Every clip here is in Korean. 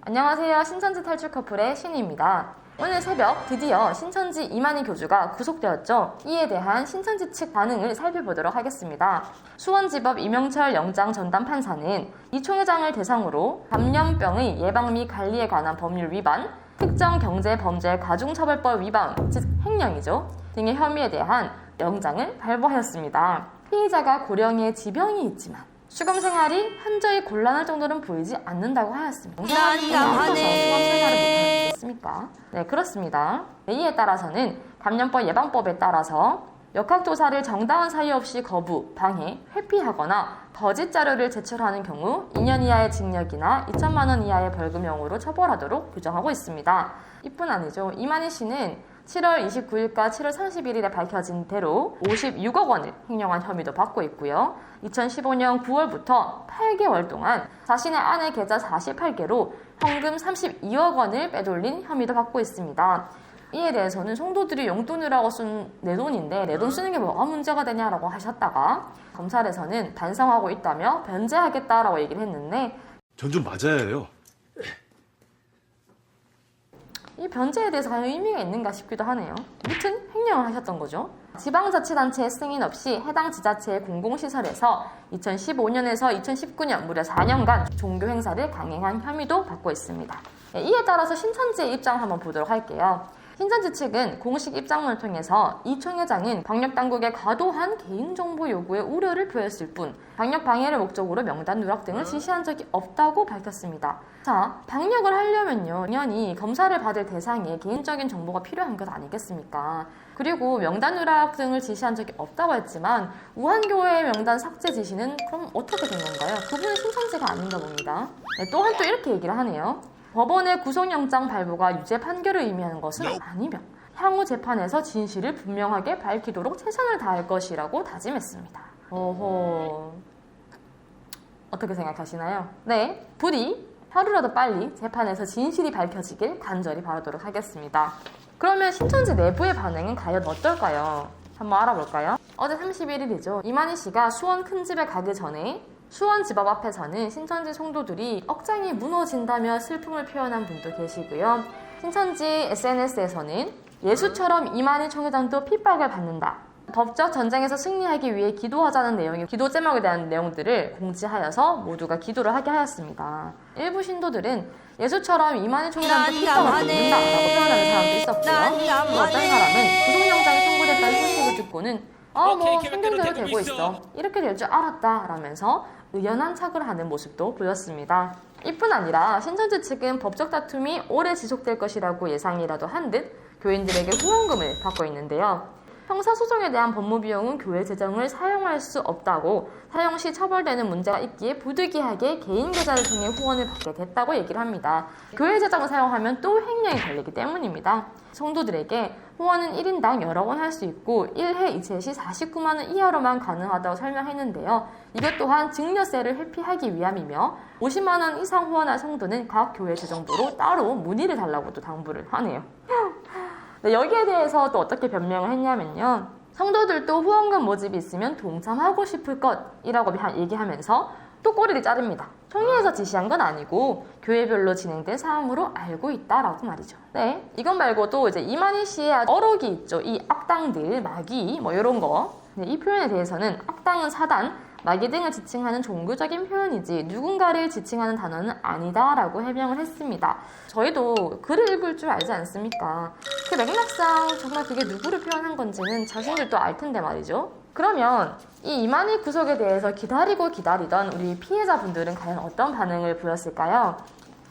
안녕하세요. 신천지 탈출 커플의 신희입니다. 오늘 새벽 드디어 신천지 이만희 교주가 구속되었죠. 이에 대한 신천지 측 반응을 살펴보도록 하겠습니다. 수원지법 이명철 영장 전담 판사는 이 총회장을 대상으로 감염병의 예방 및 관리에 관한 법률 위반, 특정 경제범죄 가중처벌법 위반, 즉 횡령이죠, 등의 혐의에 대한 영장을 발부하였습니다. 피의자가 고령의 지병이 있지만 수감 생활이 현저히 곤란할 정도는 보이지 않는다고 하였습니다. 수감 생활을 못하겠습니까? 네, 그렇습니다. 이에 따라서는 감염병 예방법에 따라서 역학조사를 정당한 사유 없이 거부, 방해, 회피하거나 거짓 자료를 제출하는 경우 2년 이하의 징역이나 2천만 원 이하의 벌금형으로 처벌하도록 규정하고 있습니다. 이뿐 아니죠. 이만희 씨는 7월 29일과 7월 31일에 밝혀진 대로 56억 원을 횡령한 혐의도 받고 있고요. 2015년 9월부터 8개월 동안 자신의 아내 계좌 48개로 현금 32억 원을 빼돌린 혐의도 받고 있습니다. 이에 대해서는 성도들이 용돈을 하고 쓴 내 돈인데 내 돈 쓰는 게 뭐가 문제가 되냐라고 하셨다가 검찰에서는 반성하고 있다며 변제하겠다라고 얘기를 했는데 전 좀 맞아야 해요. 이 변제에 대해서 과연 의미가 있는가 싶기도 하네요. 무튼 횡령을 하셨던 거죠. 지방자치단체의 승인 없이 해당 지자체의 공공시설에서 2015년에서 2019년 무려 4년간 종교 행사를 강행한 혐의도 받고 있습니다. 이에 따라서 신천지의 입장을 한번 보도록 할게요. 신천지 측은 공식 입장문을 통해서 이 총회장은 방역당국의 과도한 개인정보 요구에 우려를 표했을 뿐 방역 방해를 목적으로 명단 누락 등을 지시한 적이 없다고 밝혔습니다. 자, 방역을 하려면요, 당연히 검사를 받을 대상에 개인적인 정보가 필요한 것 아니겠습니까? 그리고 명단 누락 등을 지시한 적이 없다고 했지만 우한교회 명단 삭제 지시는 그럼 어떻게 된 건가요? 그분은 신천지가 아닌가 봅니다. 네, 또한 또 이렇게 얘기를 하네요. 법원의 구속영장 발부가 유죄 판결을 의미하는 것은 아니며 향후 재판에서 진실을 분명하게 밝히도록 최선을 다할 것이라고 다짐했습니다. 어허, 어떻게 생각하시나요? 네, 부디 하루라도 빨리 재판에서 진실이 밝혀지길 간절히 바라도록 하겠습니다. 그러면 신천지 내부의 반응은 과연 어떨까요? 한번 알아볼까요? 어제 31일이죠. 이만희 씨가 수원 큰집에 가기 전에 수원지법 앞에서는 신천지 성도들이 억장이 무너진다며 슬픔을 표현한 분도 계시고요. 신천지 SNS에서는 예수처럼 이만희 총회장도 핍박을 받는다, 법적 전쟁에서 승리하기 위해 기도하자는 내용의 기도 제목에 대한 내용들을 공지하여서 모두가 기도를 하게 하였습니다. 일부 신도들은 예수처럼 이만희 총회장도 핍박을 받는다라고 표현하는 사람도 있었고요. 또 어떤 사람은 구속영장이 청구됐다는 소식을 듣고는 생각대로 되고 있어, 이렇게 될 줄 알았다 라면서 의연한 척을 하는 모습도 보였습니다. 이뿐 아니라 신천지 측은 법적 다툼이 오래 지속될 것이라고 예상이라도 한 듯 교인들에게 후원금을 받고 있는데요. 형사소송에 대한 법무비용은 교회 재정을 사용할 수 없다고, 사용 시 처벌되는 문제가 있기에 부득이하게 개인 계좌를 통해 후원을 받게 됐다고 얘기를 합니다. 교회 재정을 사용하면 또 횡령이 걸리기 때문입니다. 성도들에게 후원은 1인당 여러 원 할 수 있고 1회 이체 시 49만 원 이하로만 가능하다고 설명했는데요. 이것 또한 증여세를 회피하기 위함이며 50만 원 이상 후원할 성도는 각 교회 재정부로 따로 문의를 달라고 또 당부를 하네요. 네, 여기에 대해서 또 어떻게 변명을 했냐면요. 성도들도 후원금 모집이 있으면 동참하고 싶을 것이라고 얘기하면서 또 꼬리를 자릅니다. 총회에서 지시한 건 아니고 교회별로 진행된 사항으로 알고 있다라고 말이죠. 네, 이것 말고도 이제 이만희 씨의 어록이 있죠. 이 악당들, 마귀, 이런 거. 네, 이 표현에 대해서는 악당은 사단, 마귀 등을 지칭하는 종교적인 표현이지 누군가를 지칭하는 단어는 아니다라고 해명을 했습니다. 저희도 글을 읽을 줄 알지 않습니까? 그 맥락상 정말 그게 누구를 표현한 건지는 자신들도 알 텐데 말이죠. 그러면 이 이만희 구속에 대해서 기다리고 기다리던 우리 피해자분들은 과연 어떤 반응을 보였을까요?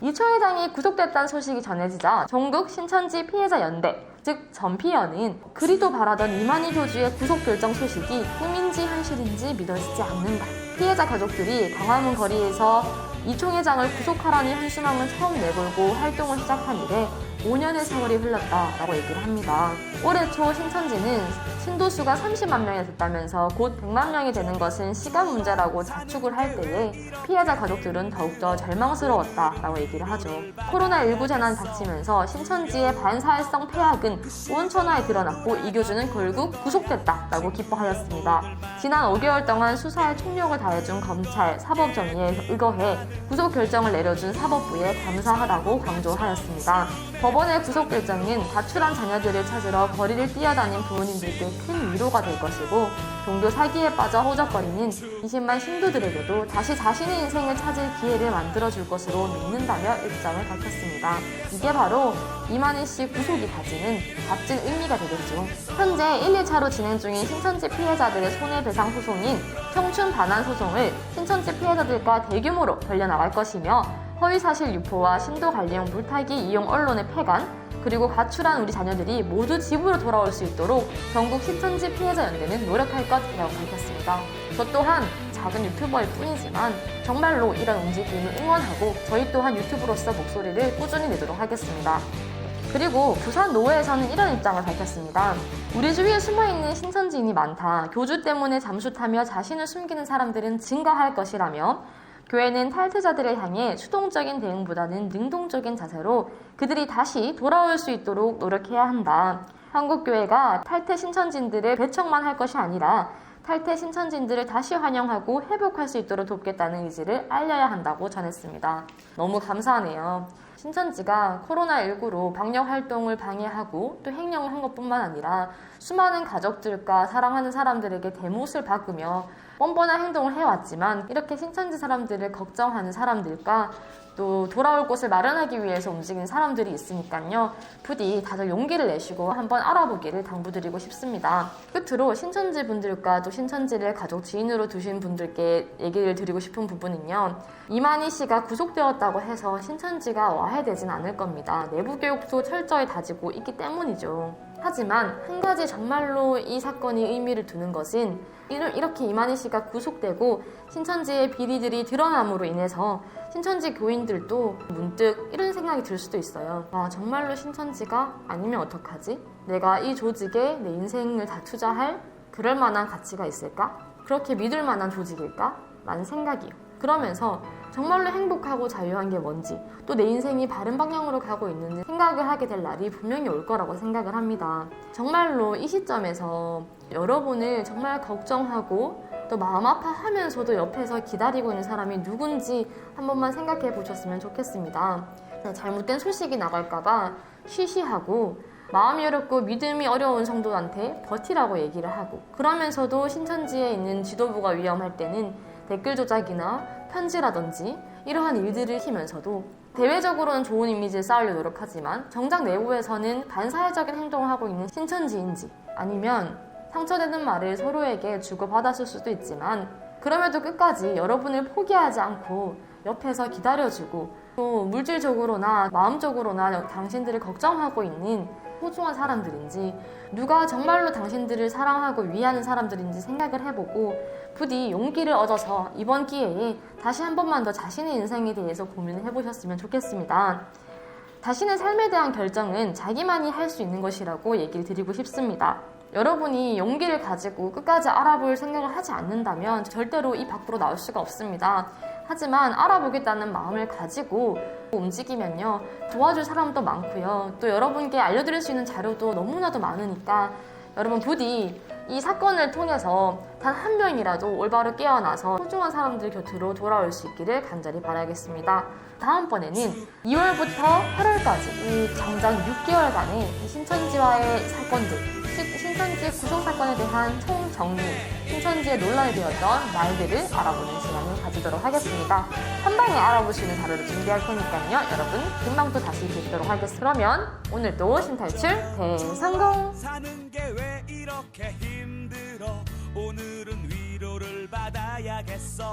이 총회장이 구속됐다는 소식이 전해지자 전국 신천지 피해자 연대, 즉 전피연은 그리도 바라던 이만희 교주의 구속 결정 소식이 꿈인지 현실인지 믿어지지 않는다. 피해자 가족들이 광화문 거리에서 이 총회장을 구속하라는 현수막을 처음 내걸고 활동을 시작한 이래 5년의 세월이 흘렀다라고 얘기를 합니다. 올해 초 신천지는 신도수가 30만 명이 됐다면서 곧 100만 명이 되는 것은 시간 문제라고 자축을 할 때에 피해자 가족들은 더욱더 절망스러웠다라고 얘기를 하죠. 코로나19 재난 닥치면서 신천지의 반사회성 폐악은 온 천하에 드러났고 이교주는 결국 구속됐다라고 기뻐하였습니다. 지난 5개월 동안 수사에 총력을 다해준 검찰, 사법정의에 의거해 구속 결정을 내려준 사법부에 감사하다고 강조하였습니다. 법원의 구속 결정은 가출한 자녀들을 찾으러 거리를 뛰어다닌 부모님들께 큰 위로가 될 것이고 종교 사기에 빠져 허우적거리는 20만 신도들에게도 다시 자신의 인생을 찾을 기회를 만들어줄 것으로 믿는다며 입장을 밝혔습니다. 이게 바로 이만희 씨 구속이 가지는 값진 의미가 되겠죠. 현재 1, 2차로 진행 중인 신천지 피해자들의 손해배상 소송인 청춘 반환 소송을 신천지 피해자들과 대규모로 벌려나갈 것이며 허위사실 유포와 신도 관리용 물타기 이용 언론의 폐간 그리고 가출한 우리 자녀들이 모두 집으로 돌아올 수 있도록 전국 신천지 피해자 연대는 노력할 것이라고 밝혔습니다. 저 또한 작은 유튜버일 뿐이지만 정말로 이런 움직임을 응원하고 저희 또한 유튜브로서 목소리를 꾸준히 내도록 하겠습니다. 그리고 부산 노회에서는 이런 입장을 밝혔습니다. 우리 주위에 숨어있는 신천지인이 많다. 교주 때문에 잠수 타며 자신을 숨기는 사람들은 증가할 것이라며 교회는 탈퇴자들을 향해 수동적인 대응보다는 능동적인 자세로 그들이 다시 돌아올 수 있도록 노력해야 한다. 한국교회가 탈퇴 신천지인들을 배척만 할 것이 아니라 탈퇴 신천지인들을 다시 환영하고 회복할 수 있도록 돕겠다는 의지를 알려야 한다고 전했습니다. 너무 감사하네요. 신천지가 코로나19로 방역 활동을 방해하고 또 횡령을 한 것뿐만 아니라 수많은 가족들과 사랑하는 사람들에게 대못을 박으며 뻔뻔한 행동을 해왔지만 이렇게 신천지 사람들을 걱정하는 사람들과 또 돌아올 곳을 마련하기 위해서 움직이는 사람들이 있으니까요. 부디 다들 용기를 내시고 한번 알아보기를 당부드리고 싶습니다. 끝으로 신천지 분들과 또 신천지를 가족 지인으로 두신 분들께 얘기를 드리고 싶은 부분은요. 이만희 씨가 구속되었다고 해서 신천지가 와해되진 않을 겁니다. 내부 교육도 철저히 다지고 있기 때문이죠. 하지만 한 가지 정말로 이 사건이 의미를 두는 것은 이렇게 이만희 씨가 구속되고 신천지의 비리들이 드러남으로 인해서 신천지 교인들도 문득 이런 생각이 들 수도 있어요. 와, 정말로 신천지가 아니면 어떡하지? 내가 이 조직에 내 인생을 다 투자할 그럴 만한 가치가 있을까? 그렇게 믿을 만한 조직일까? 라는 생각이요. 그러면서 정말로 행복하고 자유한 게 뭔지 또 내 인생이 바른 방향으로 가고 있는지 생각을 하게 될 날이 분명히 올 거라고 생각을 합니다. 정말로 이 시점에서 여러분을 정말 걱정하고 또 마음 아파하면서도 옆에서 기다리고 있는 사람이 누군지 한 번만 생각해 보셨으면 좋겠습니다. 잘못된 소식이 나갈까봐 쉬쉬하고 마음이 어렵고 믿음이 어려운 성도한테 버티라고 얘기를 하고 그러면서도 신천지에 있는 지도부가 위험할 때는 댓글 조작이나 편지라든지 이러한 일들을 하면서도 대외적으로는 좋은 이미지를 쌓으려 노력하지만 정작 내부에서는 반사회적인 행동을 하고 있는 신천지인지 아니면 상처되는 말을 서로에게 주고받았을 수도 있지만 그럼에도 끝까지 여러분을 포기하지 않고 옆에서 기다려주고 또 물질적으로나 마음적으로나 당신들을 걱정하고 있는 소중한 사람들인지 누가 정말로 당신들을 사랑하고 위하는 사람들인지 생각을 해보고 부디 용기를 얻어서 이번 기회에 다시 한 번만 더 자신의 인생에 대해서 고민을 해보셨으면 좋겠습니다. 자신의 삶에 대한 결정은 자기만이 할 수 있는 것이라고 얘기를 드리고 싶습니다. 여러분이 용기를 가지고 끝까지 알아볼 생각을 하지 않는다면 절대로 이 밖으로 나올 수가 없습니다. 하지만 알아보겠다는 마음을 가지고 움직이면요 도와줄 사람도 많고요 또 여러분께 알려드릴 수 있는 자료도 너무나도 많으니까 여러분 부디 이 사건을 통해서 단 한 명이라도 올바로 깨어나서 소중한 사람들 곁으로 돌아올 수 있기를 간절히 바라겠습니다. 다음번에는 2월부터 8월까지 이 장장 6개월간의 신천지와의 사건들 신천지 구속 사건에 대한 총정리, 신천지의 논란이 되었던 말들을 알아보는 시간을 가지도록 하겠습니다. 한 방에 알아볼 수 있는 자료를 준비할 테니까요. 여러분 금방 또 다시 뵙도록 하겠습니다. 그러면 오늘도 신탈출 대성공! 사는 게 왜 이렇게 힘들어 오늘은 위로를 받아야겠어